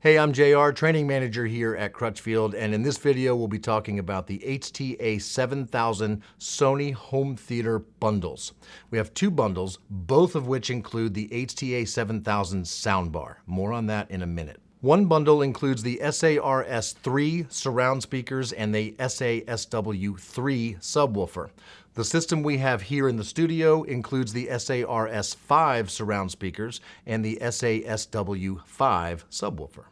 Hey, I'm JR, training manager here at Crutchfield, and in this video we'll be talking about the HT-A7000 Sony home theater bundles. We have two bundles, both of which include the HT-A7000 soundbar. More on that in a minute. One bundle includes the SARS-3 surround speakers and the SASW-3 subwoofer. The system we have here in the studio includes the SARS-5 surround speakers and the SASW-5 subwoofer.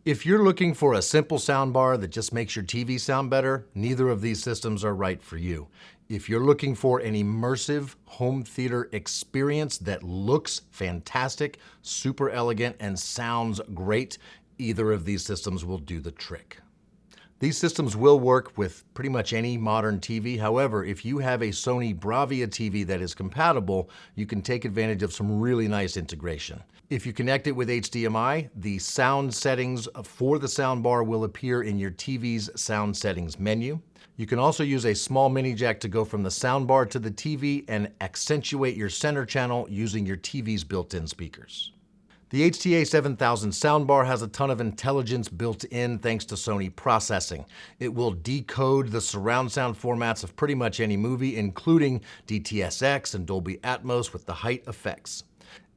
If you're looking for a simple soundbar that just makes your TV sound better, neither of these systems are right for you. If you're looking for an immersive home theater experience that looks fantastic, super elegant, and sounds great, either of these systems will do the trick. These systems will work with pretty much any modern TV. However, if you have a Sony Bravia TV that is compatible, you can take advantage of some really nice integration. If you connect it with HDMI, the sound settings for the soundbar will appear in your TV's sound settings menu. You can also use a small mini jack to go from the soundbar to the TV and accentuate your center channel using your TV's built-in speakers. The HT-A7000 soundbar has a ton of intelligence built in thanks to Sony processing. It will decode the surround sound formats of pretty much any movie, including DTS:X and Dolby Atmos with the height effects.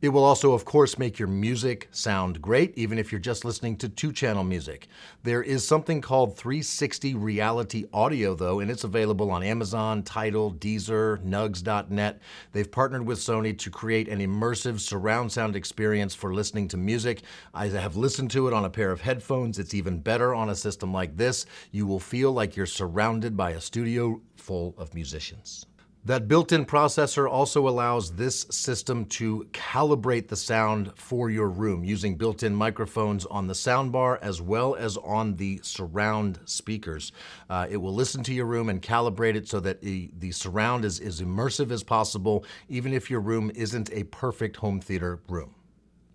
It will also, of course, make your music sound great, even if you're just listening to two-channel music. There is something called 360 Reality Audio, though, and it's available on Amazon, Tidal, Deezer, Nugs.net. They've partnered with Sony to create an immersive surround sound experience for listening to music. I have listened to it on a pair of headphones. It's even better on a system like this. You will feel like you're surrounded by a studio full of musicians. That built-in processor also allows this system to calibrate the sound for your room using built-in microphones on the soundbar as well as on the surround speakers. It will listen to your room and calibrate it so that the surround is as immersive as possible, even if your room isn't a perfect home theater room.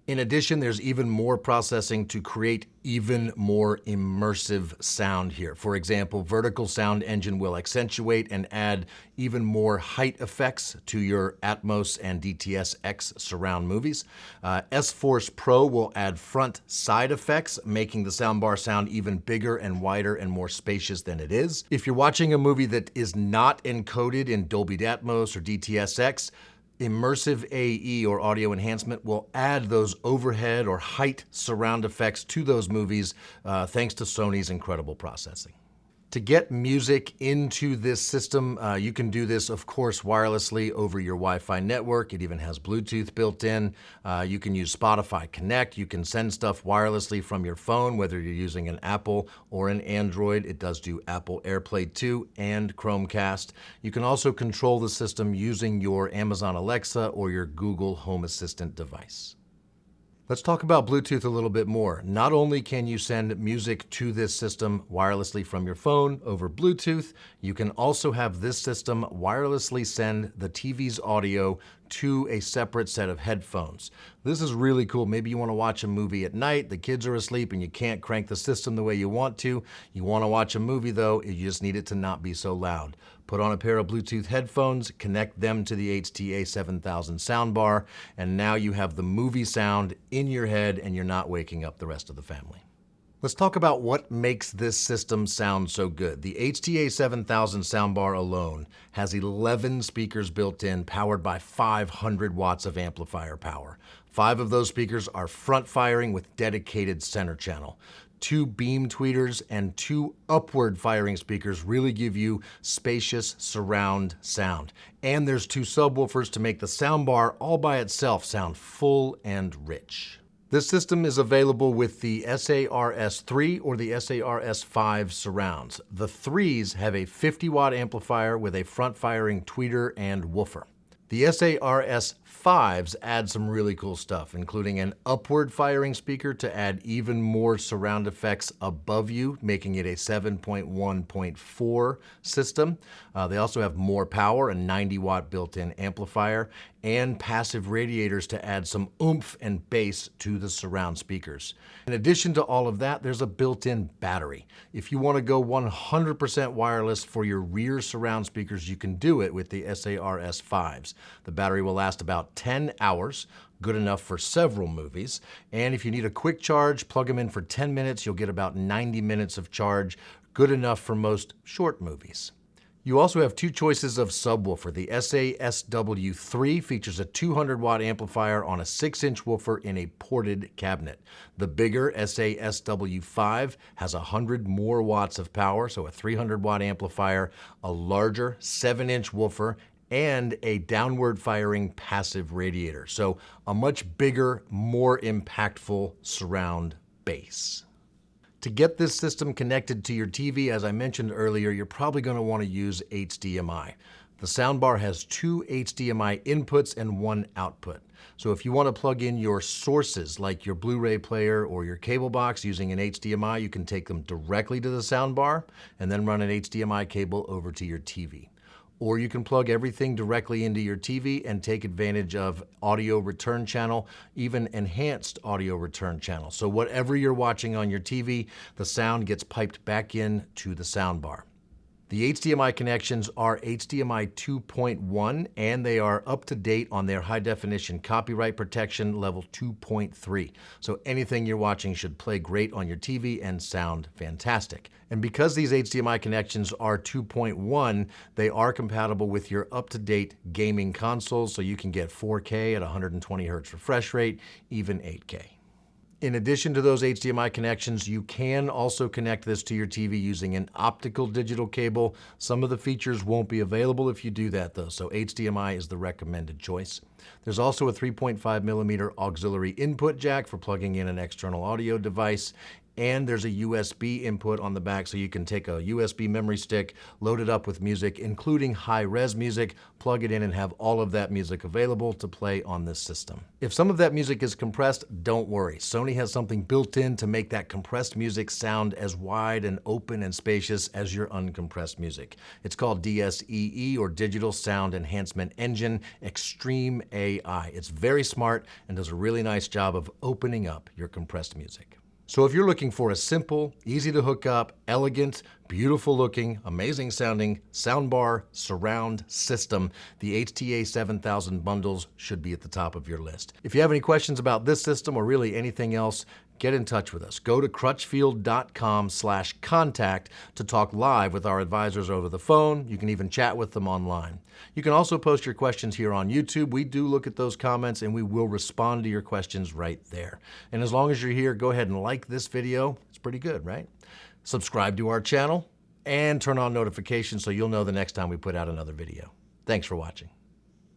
In addition, there's even more processing to create even more immersive sound here. For example, Vertical Sound Engine will accentuate and add even more height effects to your Atmos and DTS-X surround movies. S-Force Pro will add front side effects, making the soundbar sound even bigger and wider and more spacious than it is. If you're watching a movie that is not encoded in Dolby Atmos or DTS-X, Immersive AE or audio enhancement will add those overhead or height surround effects to those movies thanks to Sony's incredible processing. To get music into this system, you can do this, of course, wirelessly over your Wi-Fi network. It even has Bluetooth built in. You can use Spotify Connect. You can send stuff wirelessly from your phone, whether you're using an Apple or an Android. It does do Apple AirPlay 2 and Chromecast. You can also control the system using your Amazon Alexa or your Google Home Assistant device. Let's talk about Bluetooth a little bit more. Not only can you send music to this system wirelessly from your phone over Bluetooth, you can also have this system wirelessly send the TV's audio to a separate set of headphones. This is really cool. Maybe you want to watch a movie at night, the kids are asleep and you can't crank the system the way you want to. You want to watch a movie though, you just need it to not be so loud. Put on a pair of Bluetooth headphones, connect them to the HT-A7000 soundbar, and now you have the movie sound in your head and you're not waking up the rest of the family. Let's talk about what makes this system sound so good. The HT-A7000 soundbar alone has 11 speakers built in, powered by 500 watts of amplifier power. 5 of those speakers are front firing with dedicated center channel. 2 beam tweeters and 2 upward firing speakers really give you spacious surround sound. And there's 2 subwoofers to make the soundbar all by itself sound full and rich. This system is available with the SARS-3 or the SARS-5 surrounds. The 3s have a 50-watt amplifier with a front-firing tweeter and woofer. The SARS-5s add some really cool stuff, including an upward-firing speaker to add even more surround effects above you, making it a 7.1.4 system. They also have more power, a 90-watt built-in amplifier, and passive radiators to add some oomph and bass to the surround speakers. In addition to all of that, there's a built-in battery. If you want to go 100% wireless for your rear surround speakers, you can do it with the SARS-5s. The battery will last about 10 hours, good enough for several movies. And if you need a quick charge, plug them in for 10 minutes, you'll get about 90 minutes of charge, good enough for most short movies. You also have two choices of subwoofer. The SA-SW3 features a 200-watt amplifier on a 6-inch woofer in a ported cabinet. The bigger SA-SW5 has 100 more watts of power, so a 300-watt amplifier, a larger 7-inch woofer, and a downward-firing passive radiator. So a much bigger, more impactful surround bass. To get this system connected to your TV, as I mentioned earlier, you're probably going to want to use HDMI. The soundbar has 2 HDMI inputs and 1 output. So if you want to plug in your sources like your Blu-ray player or your cable box using an HDMI, you can take them directly to the soundbar and then run an HDMI cable over to your TV. Or you can plug everything directly into your TV and take advantage of audio return channel, even enhanced audio return channel. So whatever you're watching on your TV, the sound gets piped back in to the soundbar. The HDMI connections are HDMI 2.1 and they are up to date on their high definition copyright protection level 2.3. So anything you're watching should play great on your TV and sound fantastic. And because these HDMI connections are 2.1, they are compatible with your up-to-date gaming consoles, so you can get 4K at 120 Hz refresh rate, even 8K. In addition to those HDMI connections, you can also connect this to your TV using an optical digital cable. Some of the features won't be available if you do that though, so HDMI is the recommended choice. There's also a 3.5mm auxiliary input jack for plugging in an external audio device, and there's a USB input on the back, so you can take a USB memory stick, load it up with music, including high-res music, plug it in and have all of that music available to play on this system. If some of that music is compressed, don't worry. Sony has something built in to make that compressed music sound as wide and open and spacious as your uncompressed music. It's called DSEE, or Digital Sound Enhancement Engine Extreme AI. It's very smart and does a really nice job of opening up your compressed music. So if you're looking for a simple, easy to hook up, elegant, beautiful looking, amazing sounding soundbar surround system, the HT-A7000 bundles should be at the top of your list. If you have any questions about this system or really anything else, get in touch with us. Go to crutchfield.com/contact to talk live with our advisors over the phone. You can even chat with them online. You can also post your questions here on YouTube. We do look at those comments and we will respond to your questions right there. And as long as you're here, go ahead and like this video. It's pretty good, right? Subscribe to our channel and turn on notifications so you'll know the next time we put out another video. Thanks for watching.